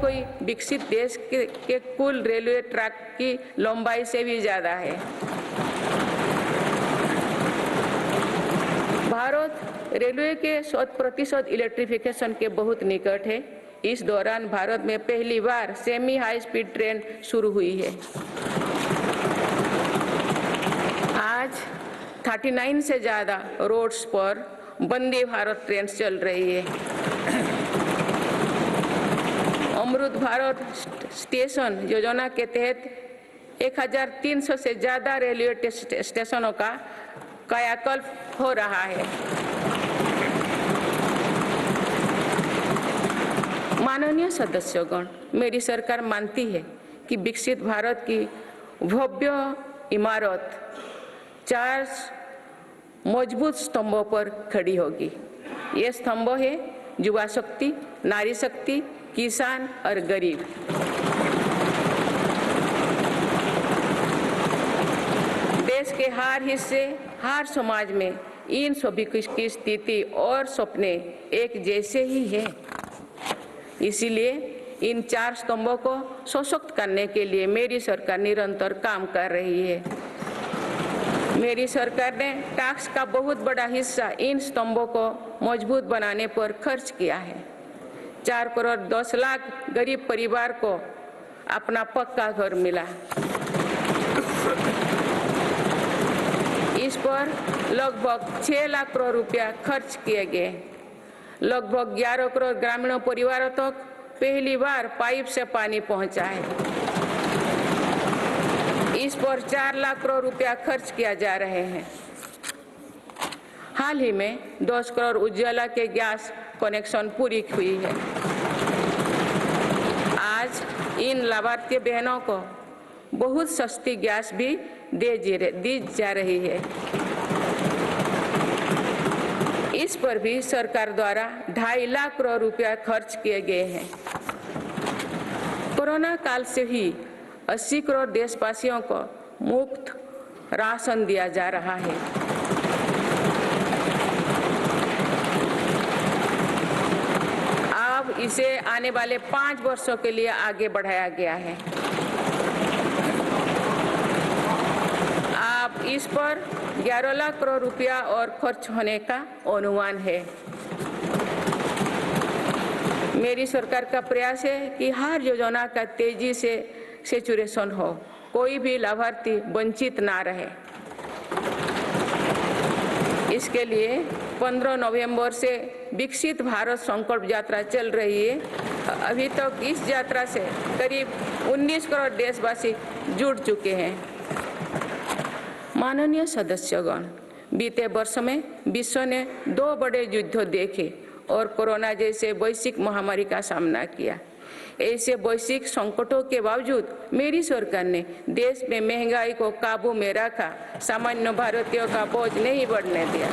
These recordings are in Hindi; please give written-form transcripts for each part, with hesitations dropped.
कोई विकसित देश के कुल रेलवे ट्रैक की लंबाई से भी ज़्यादा है। भारत रेलवे के 100% इलेक्ट्रिफिकेशन के बहुत निकट है। इस दौरान भारत में पहली बार सेमी हाई स्पीड ट्रेन शुरू हुई है। आज 39 से ज़्यादा रोड्स पर वंदे भारत ट्रेन चल रही है। अमृत भारत स्टेशन योजना के तहत 1300 से ज़्यादा रेलवे स्टेशनों का कायाकल्प हो रहा है। माननीय सदस्यगण, मेरी सरकार मानती है कि विकसित भारत की भव्य इमारत 4 मजबूत स्तंभों पर खड़ी होगी। ये स्तंभ है युवा शक्ति, नारी शक्ति, किसान और गरीब। देश के हर हिस्से, हर समाज में इन सभी की स्थिति और सपने एक जैसे ही हैं। इसीलिए इन 4 स्तंभों को सशक्त करने के लिए मेरी सरकार निरंतर काम कर रही है। मेरी सरकार ने टैक्स का बहुत बड़ा हिस्सा इन स्तंभों को मजबूत बनाने पर खर्च किया है। 4 करोड़ 10 लाख गरीब परिवार को अपना पक्का घर मिला। इस पर लगभग 6 लाख करोड़ रुपया खर्च किए गए। लगभग 11 करोड़ ग्रामीण परिवारों तक पहली बार पाइप से पानी पहुंचा है। इस पर 4 लाख करोड़ रुपया खर्च किया जा रहे हैं। हाल ही में 10 करोड़ उज्ज्वला के गैस कनेक्शन पूरी हुई है। आज इन लाभार्थी बहनों को बहुत सस्ती गैस भी दी जा रही है। इस पर भी सरकार द्वारा 2.5 लाख करोड़ रुपया खर्च किए गए हैं। कोरोना काल से ही 80 करोड़ देशवासियों को मुफ्त राशन दिया जा रहा है। अब इसे आने वाले 5 वर्षों के लिए आगे बढ़ाया गया है। अब इस पर 11 लाख करोड़ रुपया और खर्च होने का अनुमान है। मेरी सरकार का प्रयास है कि हर योजना का तेजी से सैचुरेशन हो, कोई भी लाभार्थी वंचित ना रहे। इसके लिए 15 नवंबर से विकसित भारत संकल्प यात्रा चल रही है। अभी तक इस यात्रा से करीब 19 करोड़ देशवासी जुड़ चुके हैं। माननीय सदस्यगण, बीते वर्ष में विश्व ने 2 बड़े युद्ध देखे और कोरोना जैसे वैश्विक महामारी का सामना किया। ऐसे वैश्विक संकटों के बावजूद मेरी सरकार ने देश में महंगाई को काबू में रखा, सामान्य भारतीयों का बोझ नहीं बढ़ने दिया।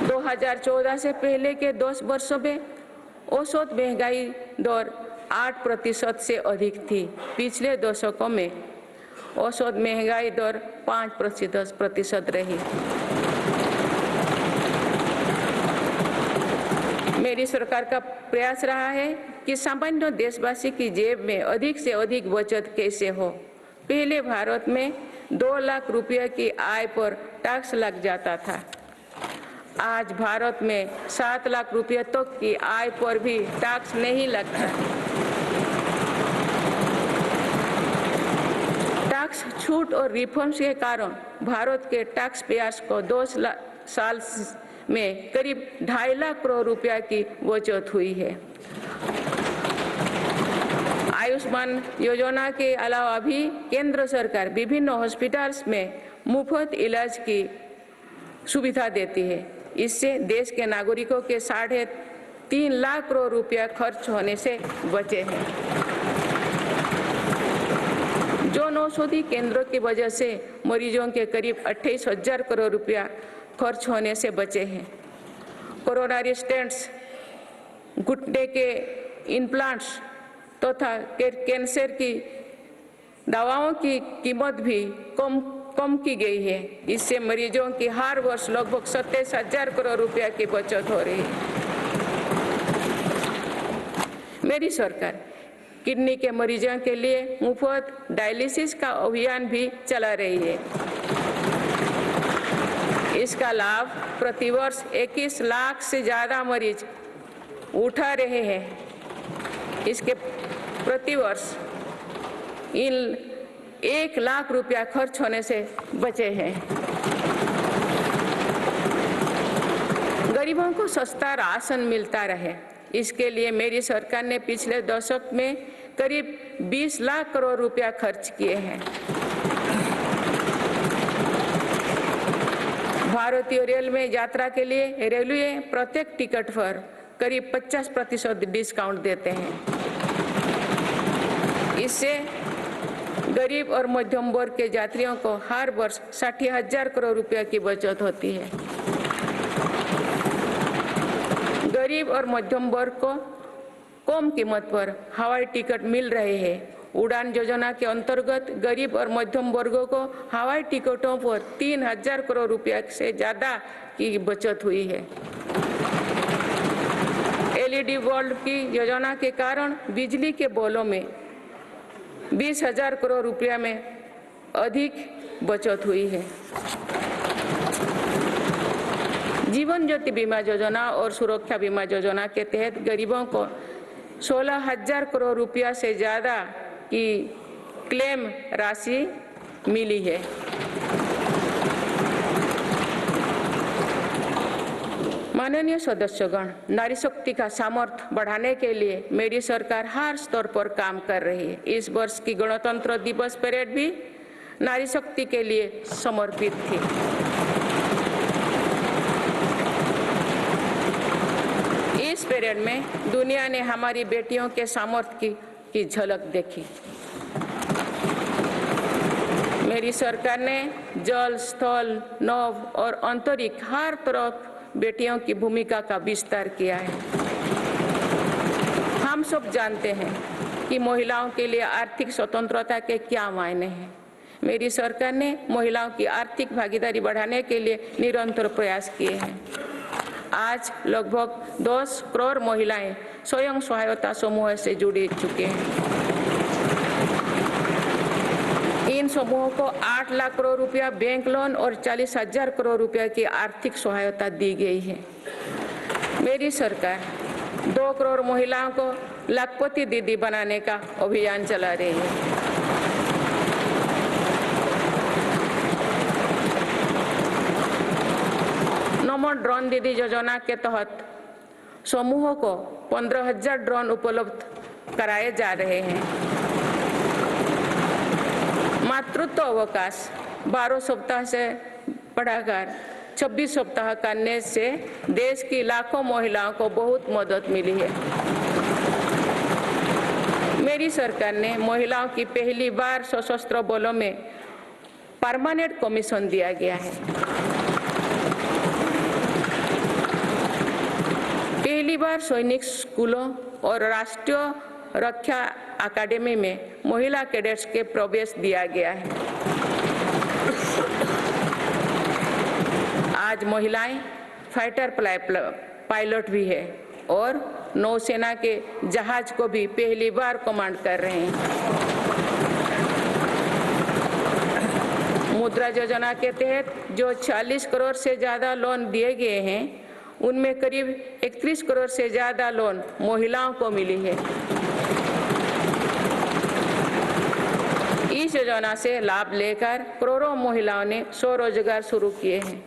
दो 2014 से पहले के 10 वर्षों में औसत महंगाई दर 8% से अधिक थी। पिछले दशकों में औसत महंगाई दर 5% रही। मेरी सरकार का प्रयास रहा है कि सामान्य देशवासी की जेब में अधिक से अधिक बचत कैसे हो। पहले भारत में 2 लाख रुपये की आय पर टैक्स लग जाता था। आज भारत में 7 लाख रुपये तक की आय पर भी टैक्स नहीं लगता। टैक्स छूट और रिफॉर्म्स के कारण भारत के टैक्स पेयर्स को 2 साल में करीब 2.5 लाख करोड़ रुपया की बचत हुई है। आयुष्मान योजना के अलावा भी केंद्र सरकार विभिन्न हॉस्पिटल्स में मुफ्त इलाज की सुविधा देती है। इससे देश के नागरिकों के 3.5 लाख करोड़ रुपया खर्च होने से बचे हैं। जन औषधि केंद्रों की वजह से मरीजों के करीब 28,000 करोड़ रुपया खर्च होने से बचे हैं। कोरोनरी स्टेंट्स, घुटने के इम्प्लांट्स तथा कैंसर की दवाओं की कीमत भी कम कम की गई है। इससे मरीजों की हर वर्ष लगभग 27,000 करोड़ रुपया की बचत हो रही है। मेरी सरकार किडनी के मरीजों के लिए मुफ्त डायलिसिस का अभियान भी चला रही है। इसका लाभ प्रतिवर्ष 21 लाख से ज्यादा मरीज उठा रहे हैं। इसके प्रतिवर्ष इन 1 लाख रुपया खर्च होने से बचे हैं। गरीबों को सस्ता राशन मिलता रहे, इसके लिए मेरी सरकार ने पिछले दशक में करीब 20 लाख करोड़ रुपया खर्च किए हैं। भारतीय रेल में यात्रा के लिए रेलवे प्रत्येक टिकट पर करीब 50% डिस्काउंट देते हैं। इससे गरीब और मध्यम वर्ग के यात्रियों को हर वर्ष 60,000 करोड़ रुपया की बचत होती है। गरीब और मध्यम वर्ग को कम कीमत पर हवाई टिकट मिल रहे हैं। उड़ान योजना के अंतर्गत गरीब और मध्यम वर्गों को हवाई टिकटों पर 3,000 करोड़ रुपया से ज्यादा की बचत हुई है। LED बल्ब की योजना के कारण बिजली के बिलों में 20,000 करोड़ रुपया में अधिक बचत हुई है। जीवन ज्योति बीमा योजना और सुरक्षा बीमा योजना के तहत गरीबों को 16,000 करोड़ रुपया से ज्यादा की क्लेम राशि मिली है। माननीय सदस्यगण, नारी शक्ति का सामर्थ्य बढ़ाने के लिए मेरी सरकार हर स्तर पर काम कर रही है। इस वर्ष की गणतंत्र दिवस परेड भी नारी शक्ति के लिए समर्पित थी। इस परेड में दुनिया ने हमारी बेटियों के सामर्थ्य की झलक देखी। मेरी सरकार ने जल, स्थल, नभ और अंतरिक्ष हर तरफ बेटियों की भूमिका का विस्तार किया है। हम सब जानते हैं कि महिलाओं के लिए आर्थिक स्वतंत्रता के क्या मायने हैं। मेरी सरकार ने महिलाओं की आर्थिक भागीदारी बढ़ाने के लिए निरंतर प्रयास किए हैं। आज लगभग 10 करोड़ महिलाएं स्वयं सहायता समूह से जुड़ चुके हैं। इन समूहों को 8 लाख करोड़ रुपया बैंक लोन और 40,000 करोड़ रुपया की आर्थिक सहायता दी गई है। मेरी सरकार 2 करोड़ महिलाओं को लाखपति दीदी बनाने का अभियान चला रही है। नमो ड्रोन दीदी योजना के तहत समूहों को 15,000 ड्रोन उपलब्ध कराए जा रहे हैं। मातृत्व अवकाश 12 सप्ताह से बढ़ाकर 26 सप्ताह करने से देश की लाखों महिलाओं को बहुत मदद मिली है। मेरी सरकार ने महिलाओं की पहली बार सशस्त्र बलों में परमानेंट कमीशन दिया गया है। पहली बार सैनिक स्कूलों और राष्ट्रीय रक्षा अकादमी में महिला कैडेट्स के प्रवेश दिया गया है। आज महिलाएं फाइटर पायलट भी है और नौसेना के जहाज को भी पहली बार कमांड कर रहे हैं। मुद्रा योजना के तहत जो 40 करोड़ से ज्यादा लोन दिए गए हैं, उनमें करीब 31 करोड़ से ज्यादा लोन महिलाओं को मिली है। इस योजना से लाभ लेकर करोड़ों महिलाओं ने स्वरोजगार शुरू किए हैं।